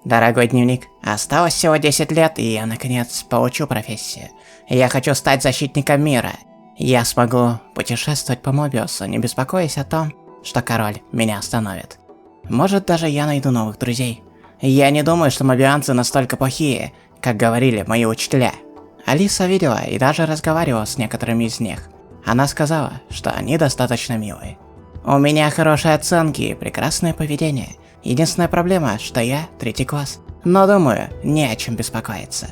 Дорогой дневник, осталось всего 10 лет, и я наконец получу профессию. Я хочу стать защитником мира. Я смогу путешествовать по Мобиусу, не беспокоясь о том, что король меня остановит. Может, даже я найду новых друзей. Я не думаю, что мобианцы настолько плохие, как говорили мои учителя. Алиса видела и даже разговаривала с некоторыми из них. Она сказала, что они достаточно милые. У меня хорошие оценки и прекрасное поведение. Единственная проблема, что я 3-й класс. Но думаю, не о чем беспокоиться.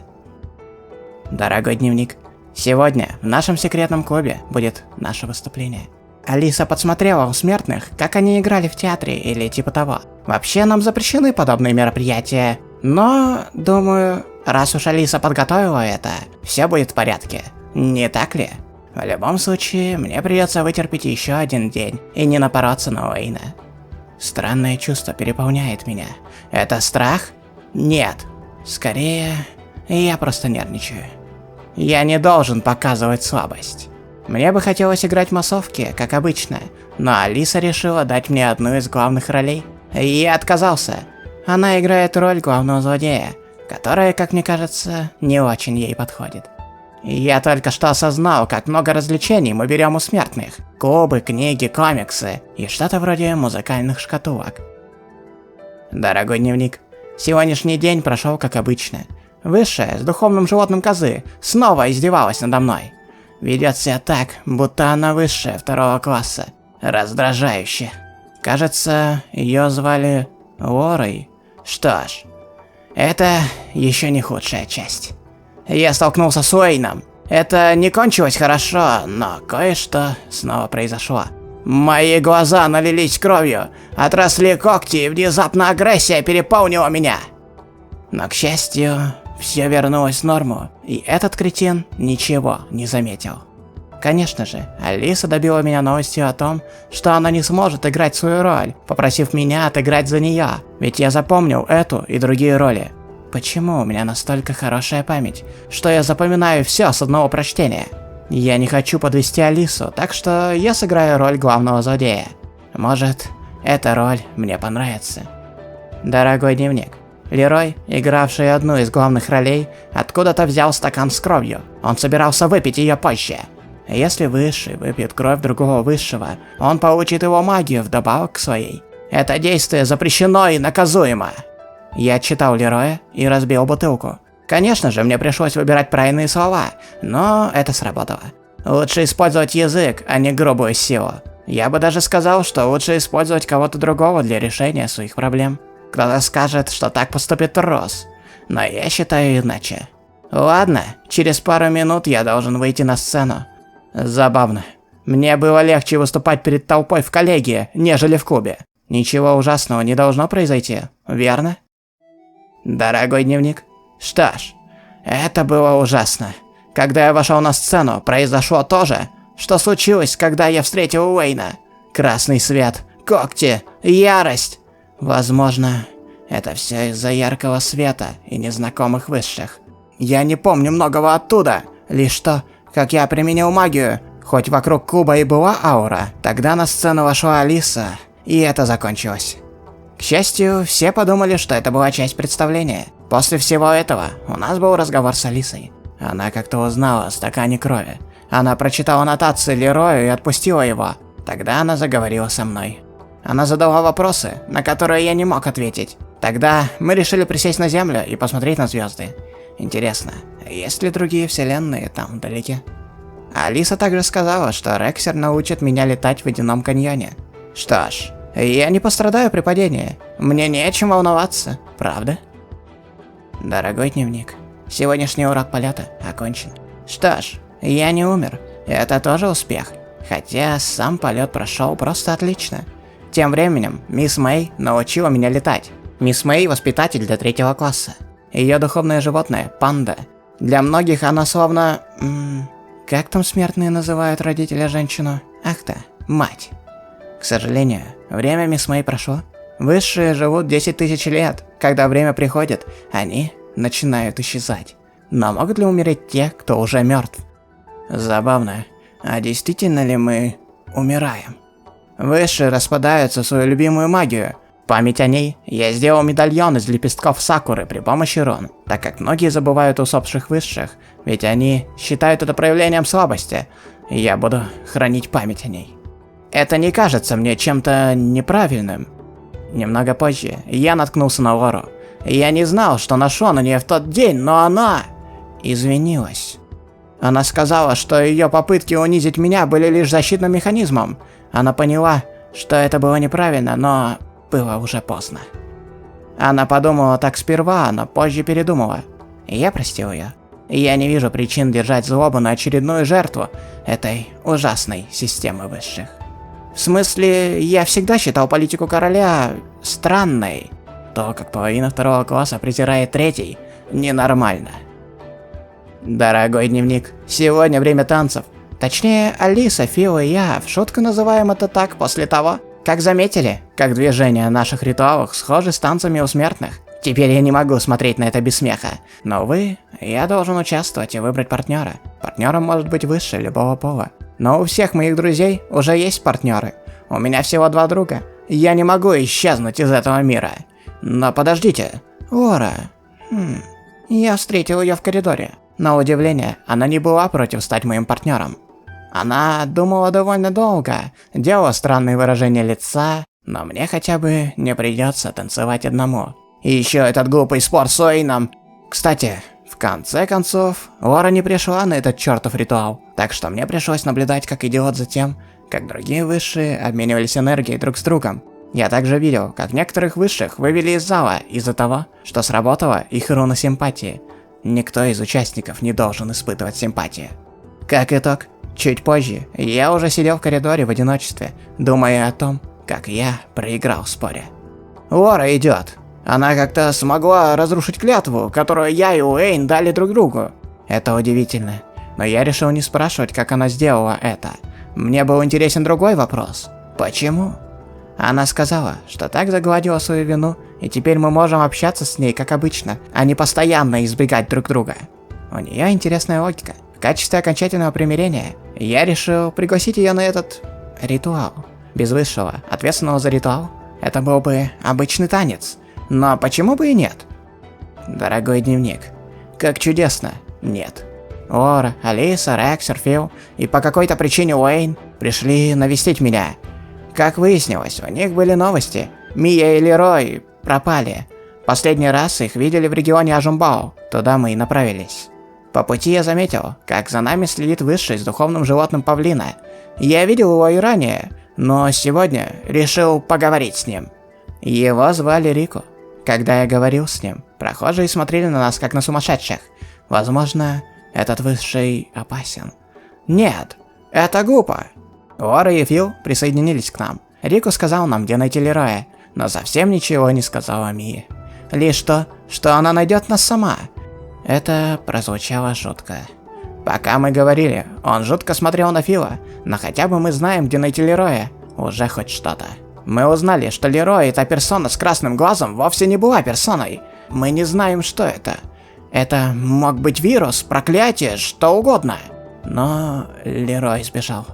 Дорогой дневник, сегодня в нашем секретном клубе будет наше выступление. Алиса подсмотрела у смертных, как они играли в театре или типа того. Вообще нам запрещены подобные мероприятия. Но, думаю, раз уж Алиса подготовила это, все будет в порядке. Не так ли? В любом случае, мне придется вытерпеть еще один день и не напороться на Уэйна. Странное чувство переполняет меня. Это страх? Нет. Скорее, я просто нервничаю. Я не должен показывать слабость. Мне бы хотелось играть в массовке, как обычно, но Алиса решила дать мне одну из главных ролей. И я отказался. Она играет роль главного злодея, которая, как мне кажется, не очень ей подходит. Я только что осознал, как много развлечений мы берем у смертных. Клубы, книги, комиксы и что-то вроде музыкальных шкатулок. Дорогой дневник, сегодняшний день прошел как обычно. Высшая, с духовным животным козы, снова издевалась надо мной. Ведет себя так, будто она высшая 2-го класса. Раздражающе. Кажется, ее звали Лорой. Что ж, это еще не худшая часть. Я столкнулся с Уэйном. Это не кончилось хорошо, но кое-что снова произошло. Мои глаза налились кровью, отросли когти, и внезапно агрессия переполнила меня. Но, к счастью, все вернулось в норму, и этот кретин ничего не заметил. Конечно же, Алиса добила меня новостью о том, что она не сможет играть свою роль, попросив меня отыграть за нее, ведь я запомнил эту и другие роли. Почему у меня настолько хорошая память, что я запоминаю все с одного прочтения? Я не хочу подвести Алису, так что я сыграю роль главного злодея. Может, эта роль мне понравится. Дорогой дневник, Лерой, игравший одну из главных ролей, откуда-то взял стакан с кровью. Он собирался выпить ее позже. Если высший выпьет кровь другого высшего, он получит его магию вдобавок к своей. Это действие запрещено и наказуемо. Я читал Лероя и разбил бутылку. Конечно же, мне пришлось выбирать правильные слова, но это сработало. Лучше использовать язык, а не грубую силу. Я бы даже сказал, что лучше использовать кого-то другого для решения своих проблем. Кто-то скажет, что так поступит трус, но я считаю иначе. Ладно, через пару минут я должен выйти на сцену. Забавно. Мне было легче выступать перед толпой в коллегии, нежели в клубе. Ничего ужасного не должно произойти, верно? Дорогой дневник. Что ж, это было ужасно. Когда я вошел на сцену, произошло то же, что случилось, когда я встретил Уэйна. Красный свет, когти, ярость. Возможно, это все из-за яркого света и незнакомых высших. Я не помню многого оттуда, лишь то, как я применил магию. Хоть вокруг клуба и была аура, тогда на сцену вошла Алиса, и это закончилось. К счастью, все подумали, что это была часть представления. После всего этого у нас был разговор с Алисой. Она как-то узнала о стакане крови. Она прочитала нотации Лерою и отпустила его. Тогда она заговорила со мной. Она задала вопросы, на которые я не мог ответить. Тогда мы решили присесть на землю и посмотреть на звезды. Интересно, есть ли другие вселенные там вдалеке? Алиса также сказала, что Рексер научит меня летать в водяном каньоне. Что ж, я не пострадаю при падении. Мне не о чем волноваться, правда? Дорогой дневник, сегодняшний урок полета окончен. Что ж, я не умер. Это тоже успех. Хотя сам полет прошел просто отлично. Тем временем мисс Мэй научила меня летать. Мисс Мэй – воспитатель для 3-го класса. Ее духовное животное – панда. Для многих она словно... как там смертные называют родителя женщину? Ах да, мать. К сожалению, время мисс Мэй прошло. Высшие живут 10 тысяч лет. Когда время приходит, они начинают исчезать. Но могут ли умереть те, кто уже мертв? Забавно. А действительно ли мы умираем? Высшие распадаются в свою любимую магию. память о ней я сделал медальон из лепестков сакуры при помощи рун, так как многие забывают усопших высших, ведь они считают это проявлением слабости, и я буду хранить память о ней. Это не кажется мне чем-то неправильным. Немного позже я наткнулся на Лору. Я не знал, что нашел на нее в тот день, но она извинилась. Она сказала, что ее попытки унизить меня были лишь защитным механизмом. Она поняла, что это было неправильно, но было уже поздно. Она подумала так сперва, но позже передумала. И я простил ее. Я не вижу причин держать злобу на очередную жертву этой ужасной системы высших. В смысле, я всегда считал политику короля странной. То, как половина второго класса презирает третий, ненормально. Дорогой дневник, сегодня время танцев. Точнее, Алиса, Фил и я в шутку называем это так после того, как заметили, как движения наших ритуалов схожи с танцами у смертных. Теперь я не могу смотреть на это без смеха. Но увы, я должен участвовать и выбрать партнера. Партнером может быть выше любого пола. Но у всех моих друзей уже есть партнеры. У меня всего 2 друга. Я не могу исчезнуть из этого мира. Но подождите. Лора. Я встретил ее в коридоре. На удивление, она не была против стать моим партнером. Она думала довольно долго, делала странные выражения лица, но мне хотя бы не придется танцевать одному. И еще этот глупый спор с Уэйном. Кстати, в конце концов, Лора не пришла на этот чертов ритуал, так что мне пришлось наблюдать как идиот за тем, как другие высшие обменивались энергией друг с другом. Я также видел, как некоторых высших вывели из зала из-за того, что сработала их руна симпатии. Никто из участников не должен испытывать симпатию. Как итог, чуть позже я уже сидел в коридоре в одиночестве, думая о том, как я проиграл в споре. Лора идет. Она как-то смогла разрушить клятву, которую я и Уэйн дали друг другу. Это удивительно. Но я решил не спрашивать, как она сделала это. Мне был интересен другой вопрос. Почему? Она сказала, что так загладила свою вину, и теперь мы можем общаться с ней как обычно, а не постоянно избегать друг друга. У нее интересная логика. В качестве окончательного примирения я решил пригласить ее на этот ритуал. Без высшего, ответственного за ритуал, это был бы обычный танец. Но почему бы и нет? Дорогой дневник, как чудесно, нет. Лора, Алиса, Рексер, Фил и по какой-то причине Уэйн пришли навестить меня. Как выяснилось, у них были новости. Мия и Лерой пропали. Последний раз их видели в регионе Ажумбао, туда мы и направились. По пути я заметил, как за нами следит высший с духовным животным павлина. Я видел его и ранее, но сегодня решил поговорить с ним. Его звали Рику. Когда я говорил с ним, прохожие смотрели на нас как на сумасшедших. Возможно, этот высший опасен. Нет, это глупо. Лора и Фил присоединились к нам. Рику сказал нам, где найти Лероя, но совсем ничего не сказал о Мии. Лишь то, что она найдет нас сама. Это прозвучало жутко. Пока мы говорили, он жутко смотрел на Фила, но хотя бы мы знаем, где найти Лероя. Уже хоть что-то. Мы узнали, что Лерой, эта персона с красным глазом, вовсе не была персоной. Мы не знаем, что это. Это мог быть вирус, проклятие, что угодно. Но Лерой сбежал.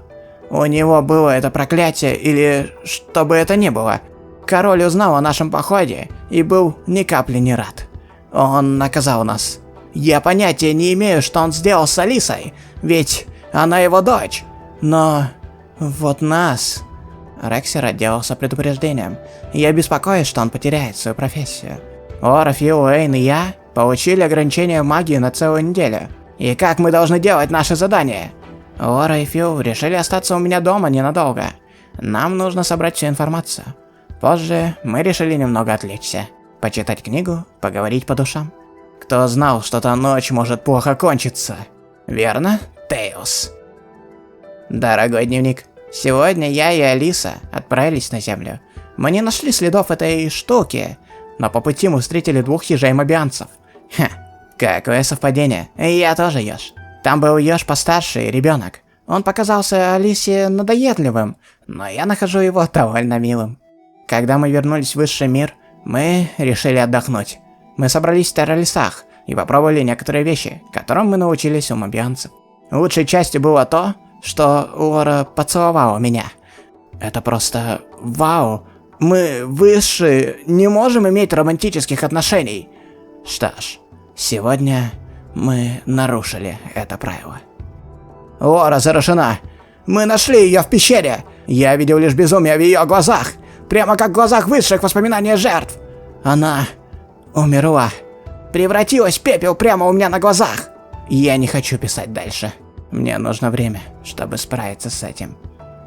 У него было это проклятие, или что бы это ни было. Король узнал о нашем походе и был ни капли не рад. Он наказал нас. Я понятия не имею, что он сделал с Алисой, ведь она его дочь. Но вот нас... Рексер отделался предупреждением. Я беспокоюсь, что он потеряет свою профессию. Лора, Фил, Уэйн и я получили ограничение магии на целую неделю. И как мы должны делать наши задания? Лора и Фил решили остаться у меня дома ненадолго. Нам нужно собрать всю информацию. Позже мы решили немного отвлечься. Почитать книгу, поговорить по душам. Кто знал, что та ночь может плохо кончиться? Верно, Тейлс? Дорогой дневник, сегодня я и Алиса отправились на Землю. Мы не нашли следов этой штуки, но по пути мы встретили 2 ежей-мобианцев. Ха, какое совпадение, я тоже еж. Там был еж постарше и ребенок. Он показался Алисе надоедливым, но я нахожу его довольно милым. Когда мы вернулись в высший мир, мы решили отдохнуть. Мы собрались в терралесах и попробовали некоторые вещи, которым мы научились у мобианцев. Лучшей частью было то, что Лора поцеловала меня. Это просто вау. Мы, высшие, не можем иметь романтических отношений. Что ж, сегодня мы нарушили это правило. О, разрушена! Мы нашли ее в пещере! Я видел лишь безумие в ее глазах, прямо как в глазах высших воспоминаний жертв. Она умерла, превратилась в пепел прямо у меня на глазах. Я не хочу писать дальше. Мне нужно время, чтобы справиться с этим.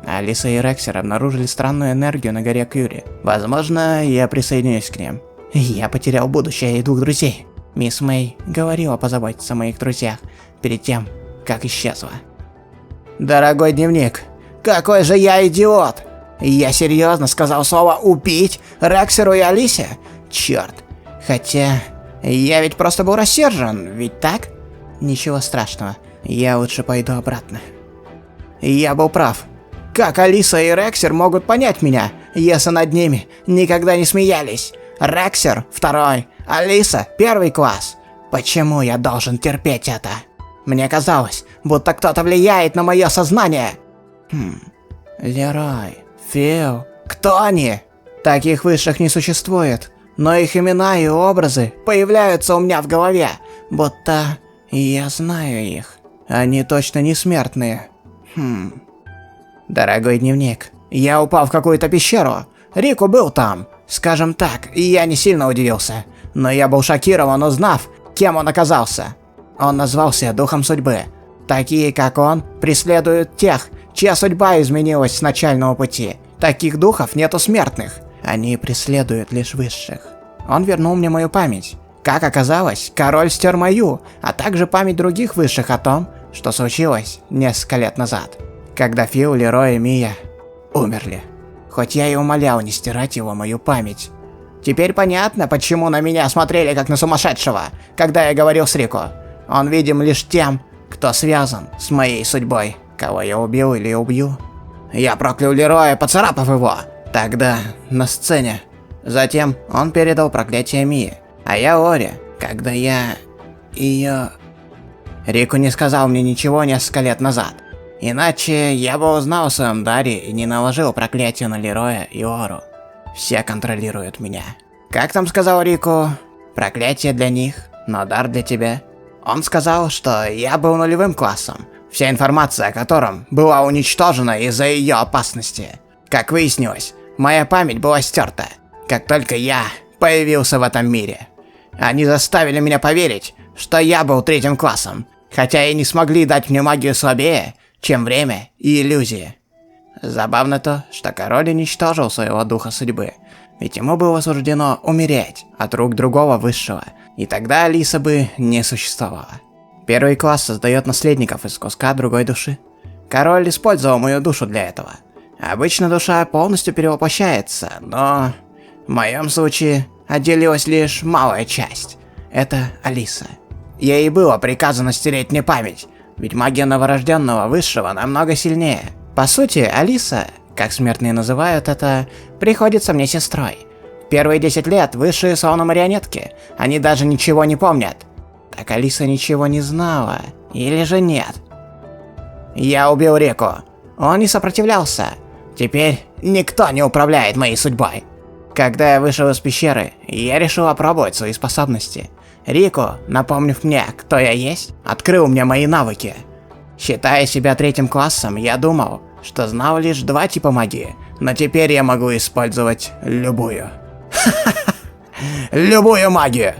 Алиса и Рексер обнаружили странную энергию на горе Кюри. Возможно, я присоединюсь к ним. Я потерял будущее и двух друзей. Мисс Мэй говорила позаботиться о моих друзьях перед тем, как исчезла. Дорогой дневник, какой же я идиот! Я серьезно сказал слово «убить» Рексеру и Алисе? Черт. Хотя, я ведь просто был рассержен, ведь так? Ничего страшного, я лучше пойду обратно. Я был прав. Как Алиса и Рексер могут понять меня, если над ними никогда не смеялись? Рексер – второй, Алиса – первый класс. Почему я должен терпеть это? Мне казалось, будто кто-то влияет на мое сознание. Лерой, Фил, кто они? Таких высших не существует, но их имена и образы появляются у меня в голове, будто я знаю их. Они точно не смертные. Дорогой дневник, я упал в какую-то пещеру. Рику был там. Скажем так, я не сильно удивился, но я был шокирован, узнав, кем он оказался. Он назвался Духом Судьбы. Такие, как он, преследуют тех, чья судьба изменилась с начального пути. Таких духов нету смертных. Они преследуют лишь высших. Он вернул мне мою память. Как оказалось, король стер мою, а также память других высших о том, что случилось несколько лет назад, когда Фил, Лерой и Мия умерли. Хоть я и умолял не стирать его мою память. Теперь понятно, почему на меня смотрели как на сумасшедшего, когда я говорил с Рико. Он видим лишь тем, кто связан с моей судьбой. Кого я убил или убью. Я проклял Лероя, поцарапав его. Тогда на сцене. Затем он передал проклятие Мии. А я Ори, когда я ее... Рику не сказал мне ничего несколько лет назад. Иначе я бы узнал о своем даре и не наложил проклятие на Лероя и Ору. Все контролируют меня. Как там сказал Рику? Проклятие для них, но дар для тебя. Он сказал, что я был нулевым классом, вся информация о котором была уничтожена из-за ее опасности. Как выяснилось, моя память была стерта, как только я появился в этом мире. Они заставили меня поверить, что я был третьим классом, хотя и не смогли дать мне магию слабее, чем время и иллюзии. Забавно то, что король уничтожил своего духа судьбы, ведь ему было суждено умереть от рук другого высшего, и тогда Алиса бы не существовала. Первый класс создает наследников из куска другой души. Король использовал мою душу для этого. Обычно душа полностью перевоплощается, но в моем случае отделилась лишь малая часть. Это Алиса. Ей было приказано стереть мне память, ведь магия новорожденного высшего намного сильнее. По сути, Алиса, как смертные называют это, приходится мне сестрой. В первые 10 лет высшие словно марионетки, они даже ничего не помнят. Так Алиса ничего не знала, или же нет? Я убил Рику. Он не сопротивлялся. Теперь никто не управляет моей судьбой. Когда я вышел из пещеры, я решил опробовать свои способности. Рику, напомнив мне, кто я есть, открыл мне мои навыки. Считая себя третьим классом, я думал, что знал лишь 2 типа магии, но теперь я могу использовать любую. Любую магию!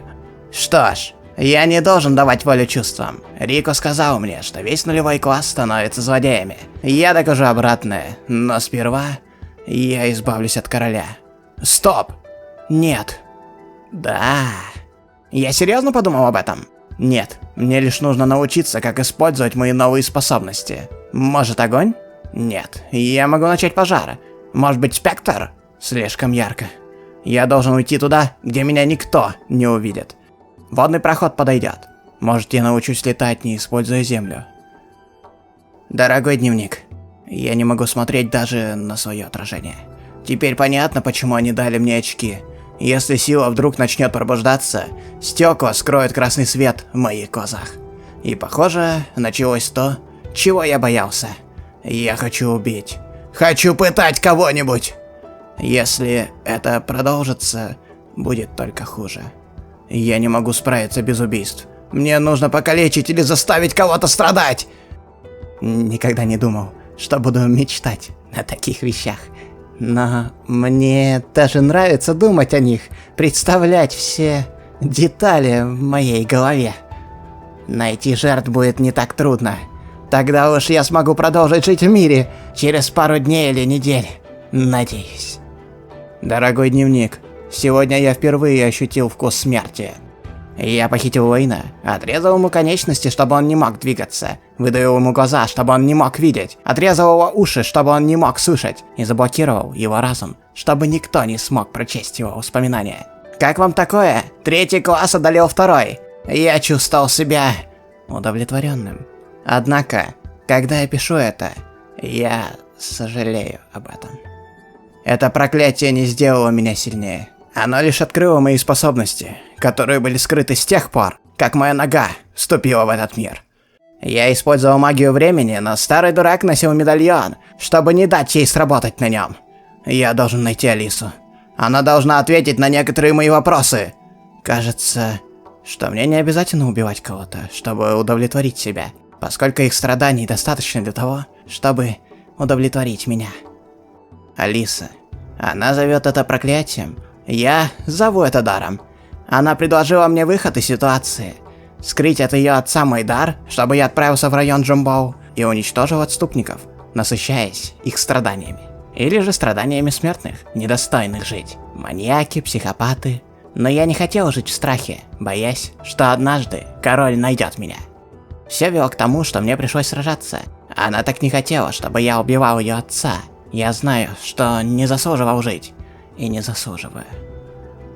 Что ж, я не должен давать волю чувствам. Рико сказал мне, что весь нулевой класс становится злодеями. Я докажу обратное, но сперва я избавлюсь от короля. Стоп! Нет. Да. Я серьезно подумал об этом? Нет, мне лишь нужно научиться, как использовать мои новые способности. Может, огонь? Нет, я могу начать пожар. Может быть, спектр? Слишком ярко. Я должен уйти туда, где меня никто не увидит. Водный проход подойдет. Может, я научусь летать, не используя землю. Дорогой дневник, я не могу смотреть даже на свое отражение. Теперь понятно, почему они дали мне очки. Если сила вдруг начнет пробуждаться, стекла скроют красный свет в моих глазах. И похоже, началось то, чего я боялся. Я хочу убить. Хочу пытать кого-нибудь. Если это продолжится, будет только хуже. Я не могу справиться без убийств. Мне нужно покалечить или заставить кого-то страдать. Никогда не думал, что буду мечтать о таких вещах. Но мне даже нравится думать о них, представлять все детали в моей голове. Найти жертв будет не так трудно. Тогда уж я смогу продолжить жить в мире через пару дней или недель. Надеюсь. Дорогой дневник, сегодня я впервые ощутил вкус смерти. Я похитил Уэйна, отрезал ему конечности, чтобы он не мог двигаться, выдавил ему глаза, чтобы он не мог видеть, отрезал его уши, чтобы он не мог слышать, и заблокировал его разум, чтобы никто не смог прочесть его воспоминания. Как вам такое? 3 класс одолел 2. Я чувствовал себя удовлетворенным. Однако, когда я пишу это, я сожалею об этом. Это проклятие не сделало меня сильнее. Оно лишь открыло мои способности, которые были скрыты с тех пор, как моя нога вступила в этот мир. Я использовал магию времени, но старый дурак носил медальон, чтобы не дать ей сработать на нем. Я должен найти Алису. Она должна ответить на некоторые мои вопросы. Кажется, что мне не обязательно убивать кого-то, чтобы удовлетворить себя, поскольку их страданий достаточно для того, чтобы удовлетворить меня. Алиса. Она зовет это проклятием. Я зову это даром. Она предложила мне выход из ситуации. Скрыть от ее отца мой дар, чтобы я отправился в район Джумбоу и уничтожил отступников, насыщаясь их страданиями. Или же страданиями смертных, недостойных жить. Маньяки, психопаты. Но я не хотел жить в страхе, боясь, что однажды король найдет меня. Все вело к тому, что мне пришлось сражаться. Она так не хотела, чтобы я убивал ее отца. Я знаю, что не заслуживал жить. И не заслуживаю.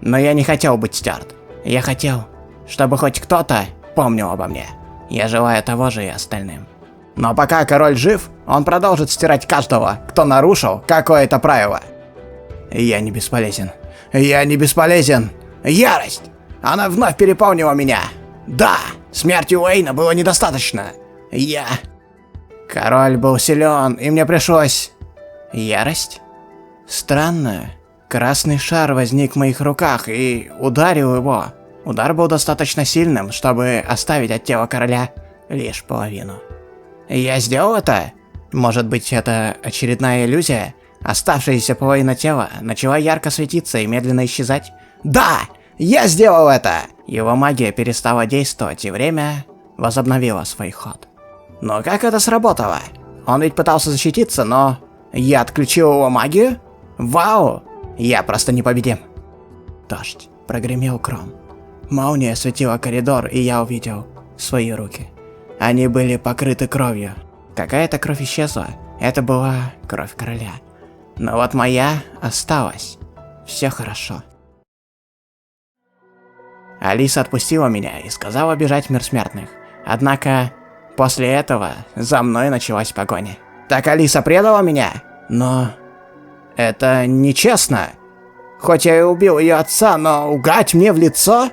Но я не хотел быть стерт. Я хотел, чтобы хоть кто-то помнил обо мне. Я желаю того же и остальным. Но пока король жив, он продолжит стирать каждого, кто нарушил какое-то правило. Я не бесполезен. Я не бесполезен. Ярость! Она вновь переполнила меня. Да, смерти Уэйна было недостаточно. Король был силен, и мне пришлось... Ярость? Странно. Красный шар возник в моих руках и ударил его. Удар был достаточно сильным, чтобы оставить от тела короля лишь половину. Я сделал это? Может быть, это очередная иллюзия? Оставшаяся половина тела начала ярко светиться и медленно исчезать? Да! Я сделал это! Его магия перестала действовать, и время возобновило свой ход. Но как это сработало? Он ведь пытался защититься, но... Я отключил его магию? Вау! Я просто непобедим. Дождь. Прогремел гром. Молния осветила коридор, и я увидел свои руки. Они были покрыты кровью. Какая-то кровь исчезла. Это была кровь короля. Но вот моя осталась. Все хорошо. Алиса отпустила меня и сказала бежать в мир смертных. Однако, после этого за мной началась погоня. Так Алиса предала меня? Но... это нечестно. Хоть я и убил ее отца, но лгать мне в лицо?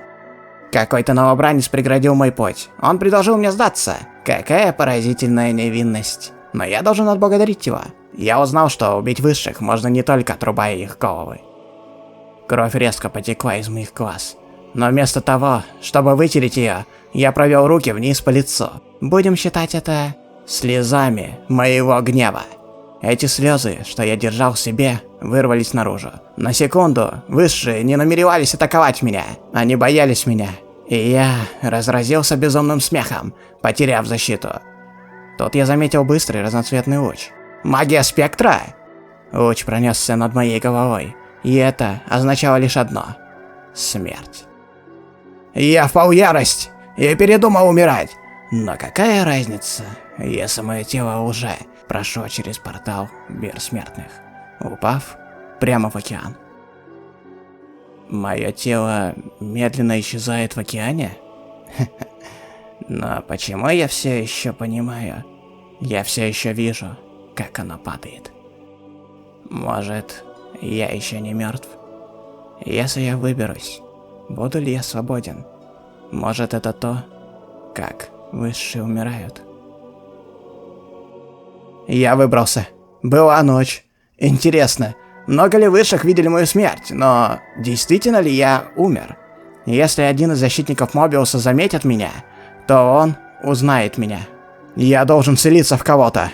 Какой-то новобранец преградил мой путь. Он предложил мне сдаться. Какая поразительная невинность. Но я должен отблагодарить его. Я узнал, что убить высших можно не только отрубая их головы. Кровь резко потекла из моих глаз. Но вместо того, чтобы вытереть ее, я провел руки вниз по лицу. Будем считать это слезами моего гнева. Эти слезы, что я держал в себе, вырвались наружу. На секунду высшие не намеревались атаковать меня. Они боялись меня. И я разразился безумным смехом, потеряв защиту. Тут я заметил быстрый разноцветный луч. Магия спектра! Луч пронесся над моей головой. И это означало лишь одно – смерть. Я впал в ярость и передумал умирать. Но какая разница, если мое тело уже прошло через портал в мир смертных, упав прямо в океан. Мое тело медленно исчезает в океане? Но почему я все еще понимаю? Я все еще вижу, как оно падает. Может, я еще не мертв? Если я выберусь, буду ли я свободен? Может, это то, как высшие умирают? Я выбрался. Была ночь. Интересно, Много ли высших видели мою смерть, но действительно ли я умер? Если один из защитников Мобиуса заметит меня, то он узнает меня. Я должен вселиться в кого-то.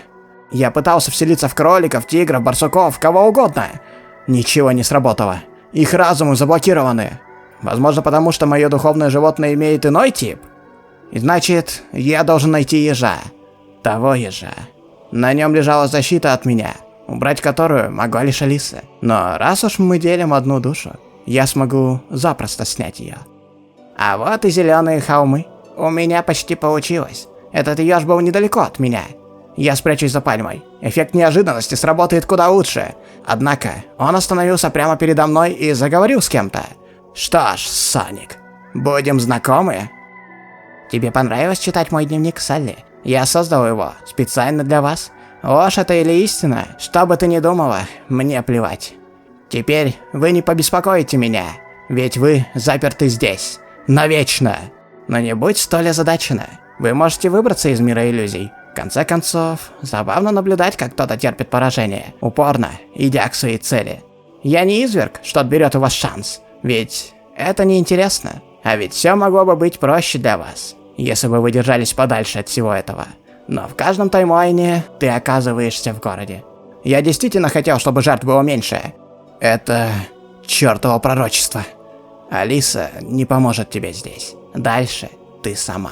Я пытался вселиться в кроликов, тигров, барсуков, кого угодно. Ничего не сработало. Их разумы заблокированы. Возможно, потому что мое духовное животное имеет иной тип. И значит, я должен найти ежа. Того ежа. На нем лежала защита от меня, убрать которую могла лишь Алиса. Но раз уж мы делим одну душу, я смогу запросто снять ее. А вот и зеленые холмы. У меня почти получилось. Этот еж был недалеко от меня. Я спрячусь за пальмой. Эффект неожиданности сработает куда лучше. Однако, он остановился прямо передо мной и заговорил с кем-то. Что ж, Соник, будем знакомы? Тебе понравилось читать мой дневник, Салли? Я создал его специально для вас. Ложь это или истина, что бы ты ни думала, мне плевать. Теперь вы не побеспокоите меня, ведь вы заперты здесь. Навечно. Но не будь столь озадачена. Вы можете выбраться из мира иллюзий. В конце концов, забавно наблюдать, как кто-то терпит поражение, упорно, идя к своей цели. Я не изверг, что отберет у вас шанс, ведь это неинтересно. А ведь все могло бы быть проще для вас, если бы вы держались подальше от всего этого. Но в каждом таймлайне ты оказываешься в городе. Я действительно хотел, чтобы жертв было меньше. Это чертово пророчество. Алиса не поможет тебе здесь. Дальше ты сама.